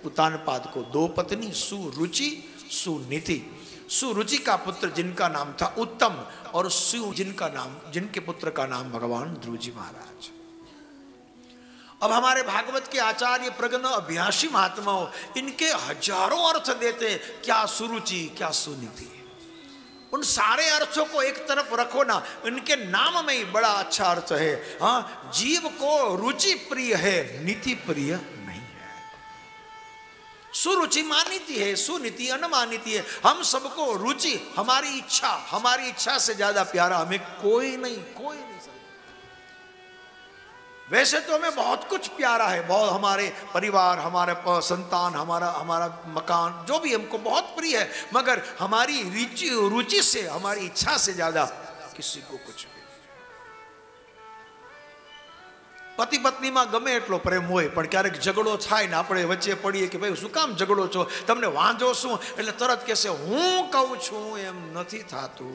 उत्तानपाद को 2 पत्नी, सुरुचि सुनीति। सुरुचि का पुत्र जिनका नाम था उत्तम, और सु जिनके पुत्र का नाम भगवान ध्रुव जी महाराज। अब हमारे भागवत के आचार्य प्रगण अभ्यासी महात्माओं इनके हजारों अर्थ देते, क्या सुरुचि क्या सुनीति। उन सारे अर्थों को एक तरफ रखो ना, इनके नाम में ही बड़ा अच्छा अर्थ है। हाँ, जीव को रुचि प्रिय है, नीति प्रिय नहीं है। सुरुचि मानिती है, सुनीति अनमानिती है। हम सबको रुचि, हमारी इच्छा से ज्यादा प्यारा हमें कोई नहीं। वैसे तो हमें बहुत कुछ प्यारा है, बहुत हमारे परिवार, हमारे संतान, हमारा मकान, जो भी हमको बहुत प्रिय है, मगर हमारी रुचि से, हमारी इच्छा से ज्यादा किसी को कुछ भी। पति पत्नी में गमे एटलो प्रेम होय, पण क्यारेक झगड़ो थाय ने आपणे वच्चे पड़ीए कि भाई शुं काम झगड़ो छो, तमने वांधो शुं, એટલે તરત કહેશે હું કહું છું એમ નથી થાતું,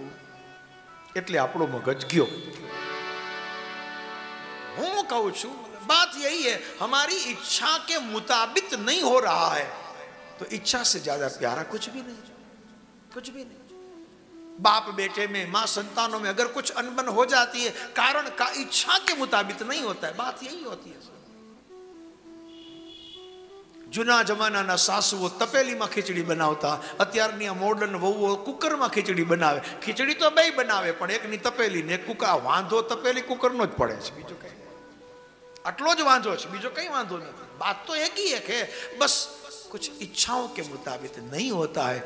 એટલે આપણો મગજ ગયો। हूं कहूं छू, बात यही है, हमारी इच्छा के मुताबिक नहीं हो रहा है तो इच्छा से ज्यादा प्यारा कुछ भी नहीं। बाप बेटे में, मां संतानों में अगर कुछ अनबन हो जाती है, कारण का इच्छा के मुताबिक नहीं होता है, बात यही होती है। जूना जमाना ना सासुओ तपेली में खीचड़ी बनावता, अत्यारनी मॉडर्न वहुओ कुकर में खीचड़ी बनावे। खीचड़ी तो बे बनावे, पण एक नी तपेली ने कुकर, वांधो तपेली कुकर नो ज पड़े छे, बीजो कई आटलो ज वांधो छे, बीजो कई वांधो नहीं। बात तो एक ही है, बस कुछ इच्छाओं के मुताबिक नहीं होता है,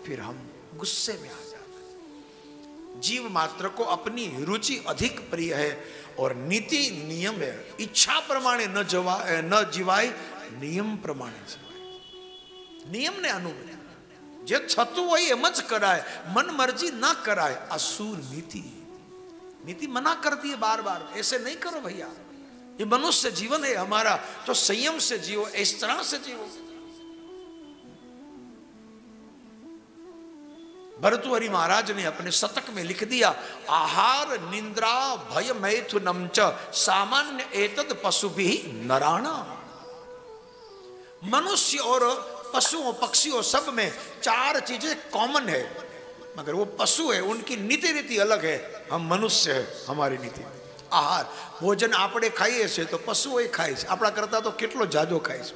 फिर हम गुस्से में आ जाते हैं। जीव मात्र को अपनी रुचि अधिक प्रिय है और नीति नियम है, इच्छा प्रमाणे न जीवाय, नियम प्रमाणे जीवाय। नियम ने अनुमति, जे छतु होय एम ज कराय, मन मर्जी ना कराय, आ सुनीति। नीति मना करती है बार बार, ऐसे नहीं करो भैया, ये मनुष्य जीवन है हमारा, तो संयम से जियो, इस तरह से जियो। भर्तृहरि महाराज ने अपने शतक में लिख दिया, आहार निंद्रा भय मैथुनम च सामान्य एतद पशुभिः नराणा। मनुष्य और पशुओं पक्षियों सब में 4 चीजें कॉमन है, मगर वो पशु है, उनकी नीति रीति अलग है। हम मनुष्य है, हमारी नीति। आहार भोजन आपणे खाઈએ छे तो पशुओ खाय छे, आपणा करता तो केटलो जाजो खाय छे,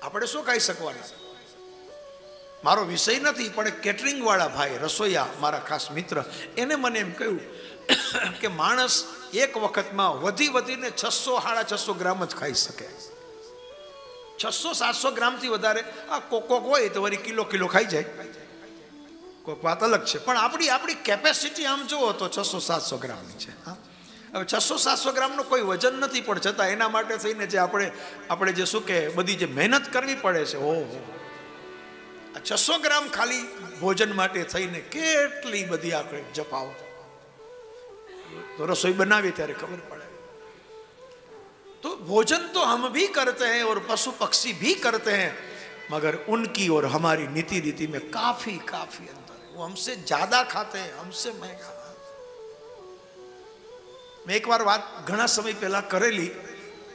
आपणे शुं खाई शकवाना। मारो विषय नहीं, पण केटरिंग वाला भाई रसोईया मारा खास मित्र, एने मने एम कह्युं के माणस एक वखत में वधी 600-650 ग्राम ज खाई सके। 600-700 ग्राम थी वधारे आ कोक होय तो वरी किलो खाई जाए, कोक बात अलग है, पण आपणी केपेसिटी आम जुओ तो 600-700 ग्राम नी छे। હવે 600-700 ગ્રામનો કોઈ વજન નથી, પણ છતાં એના માટે થઈને જે આપણે જે શું કે બધી જે મહેનત કરવી પડે છે, ઓહો, આ 600 ગ્રામ ખાલી ભોજન માટે થઈને કેટલી બધી આપણે જપાઓ। તો રસોઈ બનાવી ત્યારે ખબર પડે। तो भोजन तो हम भी करते हैं और पशु पक्षी भी करते हैं, मगर उनकी और हमारी नीति रीति में काफी अंतर है। वो हमसे ज्यादा खाते हैं, हमसे महंगा। मैं एक बार बात घना समय पहला करेली,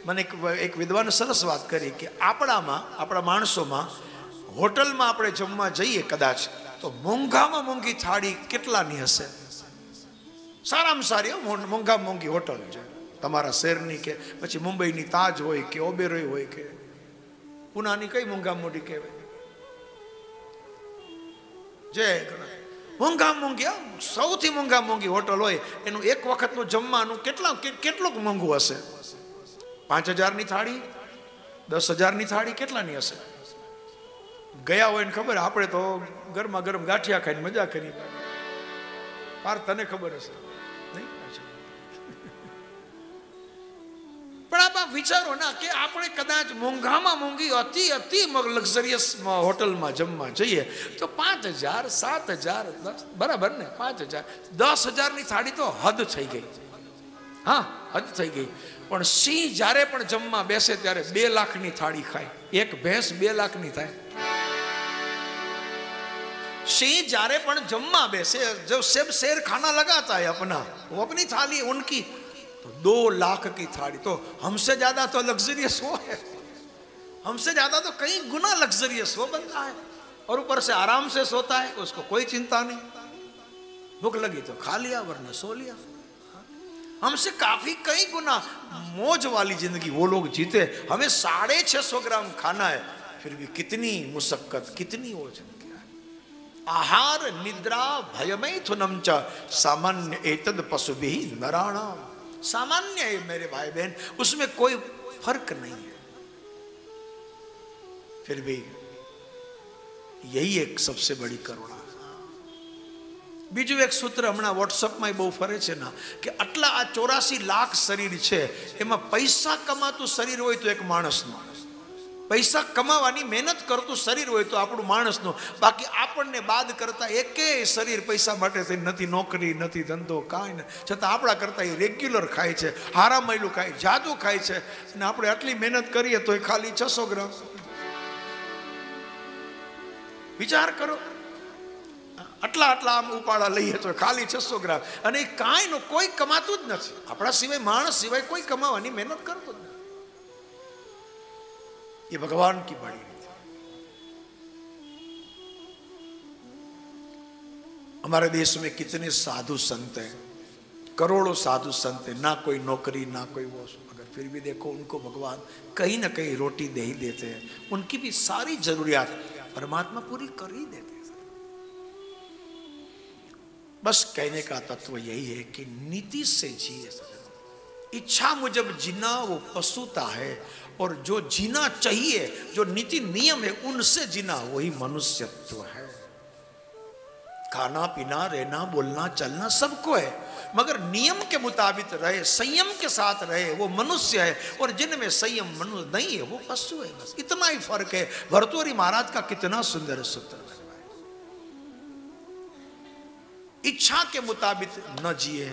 मैंने एक विद्वान सरस बात करी कि आपड़ा माणसों में होटल में आपणे जमवा जईए कदाच तो मोंघा में मोंघी थाड़ी केटलानी हशे? सारामां सारी मोंघा मोंघी होटल है तमारा शहरनी के पछी मुंबईनी ताज होय के ओबेरोय होय के पुनानी कई मोंघा मोटी कहेवाय जे मोंघा मोंघी सौथी मोंघा मोंघी होटल होय एनु एक वखतनु जमवानुं કેટલું મોંઘું હશે? 5000 ની થાળી 10,000 ની થાળી કેટલાની હશે? ગયા હોય ને ખબર, આપણે તો ગરમા ગરમ ગાંઠિયા ખાઈને મજા કરી, પાર તને ખબર હશે નહીં? પણ આપ વિચારો ના કે આપણે કદાચ મોંઘામાં મોંઘી અતિ લક્ઝરિયસ હોટલમાં જમવા જઈએ તો 5,000 7,000 બરાબર ને? 5,000 10,000 ની થાળી તો હદ થઈ ગઈ। હા, હદ થઈ ગઈ। પણ સિંહ જ્યારે પણ જમવા બેસે ત્યારે 2 લાખની થાળી ખાય। એક ભેંસ 2 લાખની થાય। सिंह जारे पण जम्मा बैसे, जब सब शेर खाना लगाता है अपना, वो अपनी थाली उनकी तो 2 लाख की थाली, तो हमसे ज्यादा तो लग्जरियस वो है। हमसे ज्यादा तो कई गुना लग्जरियस वो बनता है, और ऊपर से आराम से सोता है, उसको कोई चिंता नहीं, भूख लगी तो खा लिया वरना सो लिया। हमसे काफी कई गुना मौज वाली जिंदगी वो लोग जीते। हमें 650 ग्राम खाना है, फिर भी कितनी मुशक्कत, कितनी ओजन किया है। आहार निद्रा भयमैथुनम च सामान्य एतद पशुभिः नराणाम। सामान्य है मेरे भाई बहन, उसमें कोई फर्क नहीं है। फिर भी यही एक सबसे बड़ी करुणा। बीजू एक सूत्र हमણા व्हाट्सएप में बहु फरे छे ना कि आटला आ 84 लाख शरीर छे, एमां पैसा कमातुं शरीर होय तो एक माणसनुं, पैसा कमावानी मेहनत करतुं शरीर होय तो आपणुं माणसनुं, बाकी आपणने बाद करता एकेय शरीर पैसा माटे थई नथी, नौकरी नथी, धंधो कांई न, छतां आपणा करता ए रेग्युलर खाय छे, हारामयलुं खाय, जादू खाय छे, अने आपणे आटली मेहनत करीए तो खाली 600 ग्राम। विचार करो, आटला आटला आम उपाड़ा लईए तो खाली 600 ग्राम, अने कांई नो कोई कमातुं ज नथी, आपणा सिवाय माणस सिवाय कोई कमावानी मेहनत करतो ज नथी। ये भगवान की बड़ी रीत है। हमारे देश में कितने साधु संत हैं, करोड़ों साधु संत हैं, ना कोई नौकरी ना कोई वो, मगर फिर भी देखो उनको भगवान कहीं ना कहीं रोटी दे ही देते हैं, उनकी भी सारी जरूरियात परमात्मा पूरी कर ही देते हैं। बस कहने का तत्व यही है कि नीति से जिए, इच्छा मुजब जीना वो पशुता है, और जो जीना चाहिए, जो नीति नियम है उनसे जीना वही मनुष्यत्व है। खाना पीना रहना बोलना चलना सबको है, मगर नियम के मुताबिक रहे, संयम के साथ रहे, वो मनुष्य है, और जिनमें संयम मनुष्य नहीं है वो पशु है। बस इतना ही फर्क है। भर्तृहरि महाराज का कितना सुंदर सूत्र है, इच्छा के मुताबिक न जिए,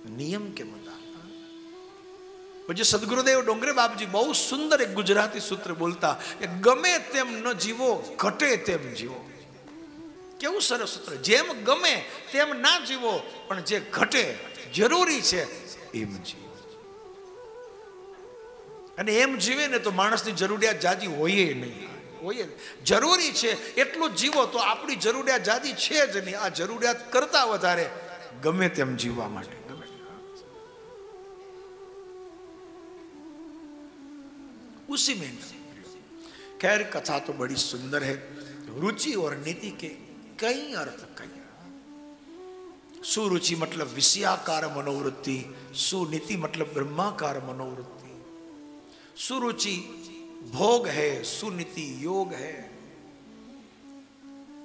नियम के मुताबिक। मुझे सदगुरुदेव डोंगरे बाबूजी बहुत सुंदर एक गुजराती सूत्र बोलता, गमे तेम न जीवो, घटे तेम जीवो। केवुं सरस सूत्र, जेम गमे तेम ना जीवो, पण जे घटे जरूरी छे एम जीवो। अने एम जीवे ने तो माणसनी जरूरियात जाजी होय नहीं, होय जरूरी छे एटલું जीवो तो आपणी जरूरियात जाजी छे ज नहीं, आ जरूरियात करता वधारे गमे तेम जीववा माटे। उसी में खैर कथा तो बड़ी सुंदर है। रुचि और नीति के कई अर्थ कई। सुरुचि मतलब विषयाकार मनोवृत्ति, सुनीति मतलब ब्रह्माकार मनोवृत्ति। सुरुचि भोग है, सुनीति योग है।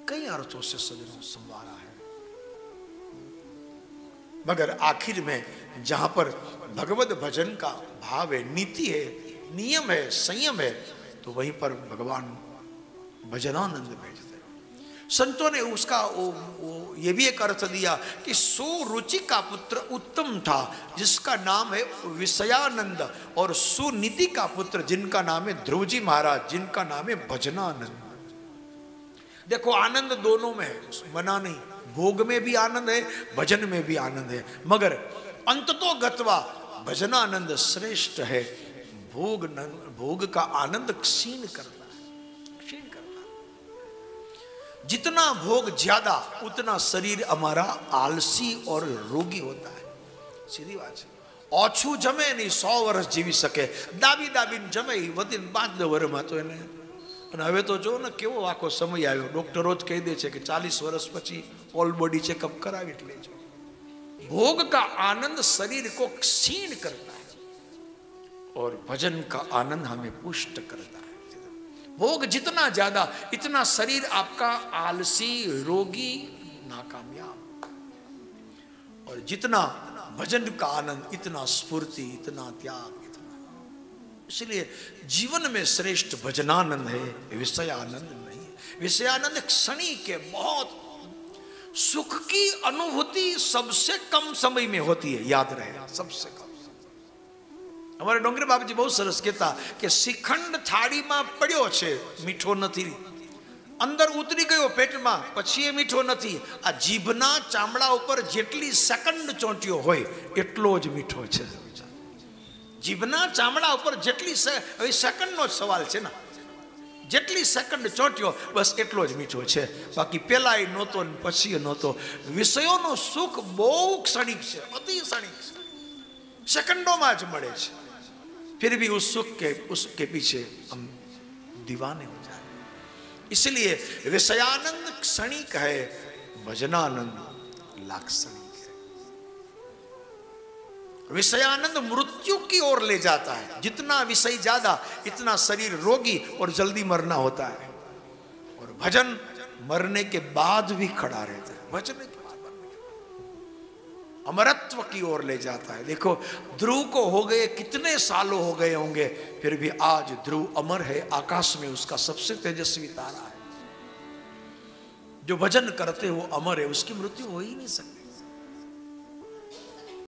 कई अर्थों से सजनों संवारा है, मगर आखिर में जहां पर भगवत भजन का भाव है, नीति है, नियम है, संयम है, तो वहीं पर भगवान भजनानंद भेजते हैं। संतों ने उसका ये भी एक अर्थ दिया कि सुरुचि का पुत्र उत्तम था जिसका नाम है विषयानंद, और सुनीति का पुत्र जिनका नाम है ध्रुवजी महाराज, जिनका नाम है भजनानंद। देखो आनंद दोनों में है, मना नहीं, भोग में भी आनंद है, भजन में भी आनंद है, मगर अंततो गत्वा भजनानंद श्रेष्ठ है। भोग का आनंद क्षीण करता है, क्षीण करता है। जितना भोग ज्यादा उतना शरीर हमारा आलसी और रोगी होता है। सीधी बात है। ओछू जमे नहीं 100 वर्ष जीवी सके, दाबी दाबी जमे वधीने 5 वर्ष में तो एने। અને હવે તો જો ને કેવો આખો સમય આવ્યો, ડોક્ટરો જ કહી દે છે કે 40 વર્ષ પછી ઓલ બોડી ચેકઅપ કરાવી જ લેજો। भोग का आनंद शरीर को क्षीण करता है और भजन का आनंद हमें पुष्ट करता है। भोग जितना ज्यादा इतना शरीर आपका आलसी, रोगी, नाकामयाब, और जितना भजन का आनंद इतना स्फूर्ति, इतना त्याग, इतना। इसलिए जीवन में श्रेष्ठ भजनानंद है, विषयानंद नहीं है। विषयानंद क्षणी के बहुत सुख की अनुभूति सबसे कम समय में होती है, याद रहे, सबसे कम। हमारे डोंगरे बाबूजी बहुत सरस कहता कि श्रीखंड थाड़ी में पड़्यो छे, मीठो नथी, अंदर उतरी गयो पेट में, पछी ए मीठो नथी। आ जीभना चामड़ा ऊपर जेटली सेकंड चोंट्यो होय एटलो ज मीठो छे। जीभना चामड़ा ऊपर जेटली सेकंड नो सवाल छे ना, જેટલી સેકન્ડ ચોટ્યો બસ એટલો જ મીઠો છે, બાકી પેલાય નહોતો ને પછી નહોતો. વિષયોનું સુખ બહુ ક્ષણિક છે, અતિ ક્ષણિક છે, સેકન્ડોમાં જ મળે છે. फिर भी उसके पीछे हम दीवाने हो जाते. इसलिए विषयानंद क्षणिक है, भजनानंद लाक्षणिक है. विषयानंद मृत्यु की ओर ले जाता है. जितना विषय ज्यादा इतना शरीर रोगी और जल्दी मरना होता है. और भजन मरने के बाद भी खड़ा रहता है. भजन के बाद अमरत्व की ओर ले जाता है. देखो ध्रुव को हो गए कितने सालों हो गए होंगे, फिर भी आज ध्रुव अमर है, आकाश में उसका सबसे तेजस्वी तारा है. जो भजन करते वो अमर है, उसकी मृत्यु हो ही नहीं सकती.